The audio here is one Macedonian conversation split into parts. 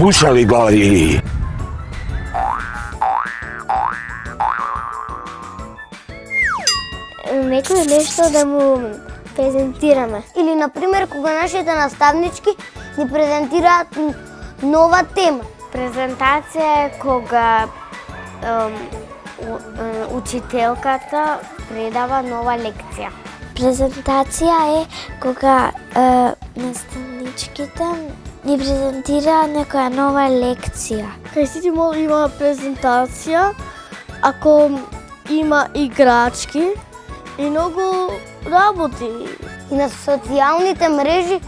Бушави глави. Некој нешто да му презентираме. Или, например, кога нашите наставнички ни презентираат нова тема. Презентација е кога учителката предава нова лекција. Презентација е кога наставничките ни презентира некоја нова лекција. Кај сите има презентација, ако има играчки и многу работи. И на социјалните мрежи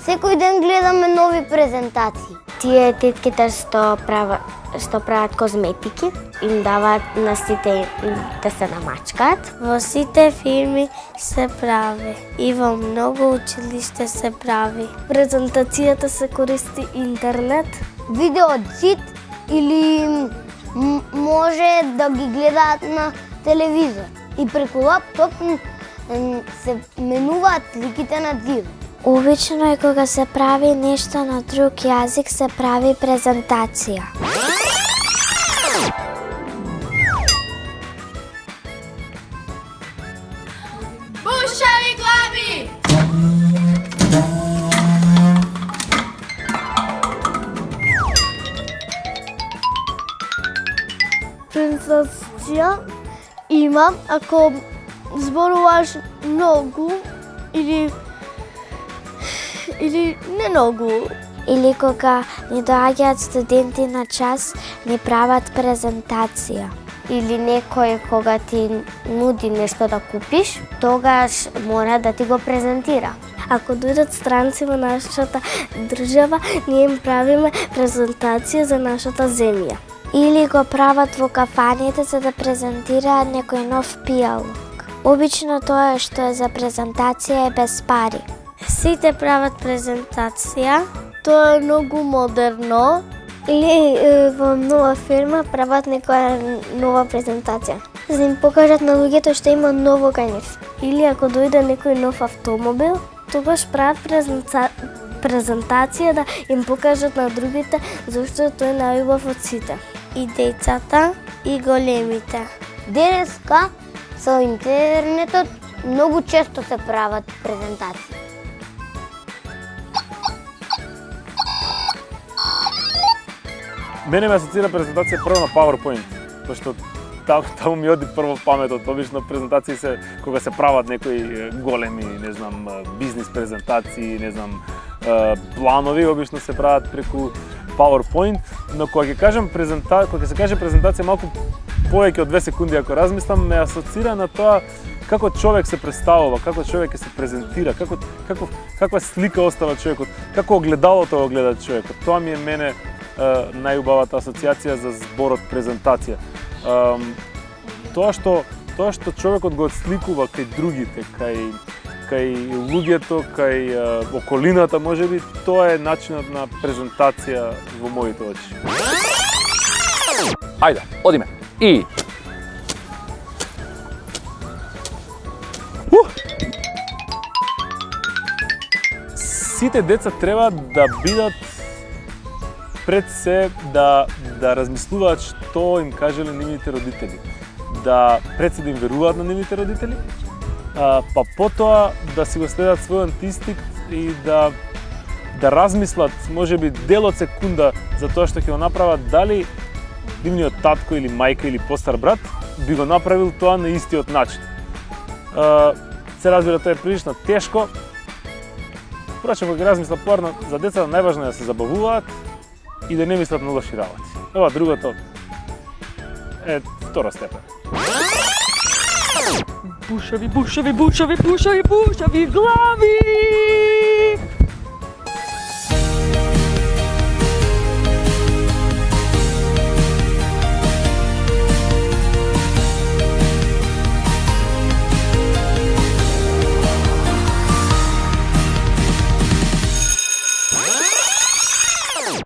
секој ден гледаме нови презентации. Тие тетките што прават козметики, им даваат на сите да се намачкаат. Во сите фирми се прави и во многу училиште се прави. Презентацијата се користи интернет, видео од зид или може да ги гледаат на телевизор. И преку лаптоп се менуваат сликите на зид. Обично е кога се прави нешто на друг јазик, се прави презентација. Бушави глави! Презентација има ако зборуваш многу или не многу. Или кога ни доаѓаат студенти на час, ни прават презентација. Или некој кога ти нуди нешто да купиш, тогаш мора да ти го презентира. Ако дојдат странци во нашата држава, ние им правиме презентација за нашата земја. Или го прават во кафаните за да презентираат некој нов пијалок. Обично тоа што е за презентација е без пари. Сите прават презентација, тоа е многу модерно. Или во нова фирма прават некоја нова презентација. За да им покажат на луѓето што има ново кај нив. Или ако дојде некој нов автомобил, тогаш прават презентација да им покажат на другите зашто тој е најубав од сите. И децата, и големите. Денеска со интернетот многу често се прават презентации. Мене ме асоцира презентација прво на PowerPoint, пошто таму ми оди прво паметот. Обично презентации се кога се прават некои големи, не знам, бизнис презентации, не знам, планови, обично се прават преку PowerPoint, но кога ќе кажам кога се каже презентација малку повеќе од 2 секунди ако размислам, ме асоцира на тоа како човек се представува, како човек ќе се презентира, каква слика остава човекот, како огледалото го гледа човекот. Тоа ми е мене најубавата асоциација за зборот презентација. Тоа што човекот го отсликува кај другите, кај луѓето, кај околината, можеби, тоа е начинот на презентација во моите очи. Ајде, одиме. И Сите деца треба да бидат пред се да размислуваат што им кажале нивните родители. Да пред се да им веруваат на нивните родители, па потоа да си го следат својот инстинкт и да размислат, можеби дел од секунда за тоа што ќе го направат, дали нивниот татко или мајка или постар брат би го направил тоа на истиот начин. Се разбира, тоа е прилично тешко. Впрочем, кога ги размисла порано, за децата најважно е да се забавуваат и да не мислат на лоши работи. Ова другото е втора степен. Бушави, бушави, бушави, бушави, бушави глави!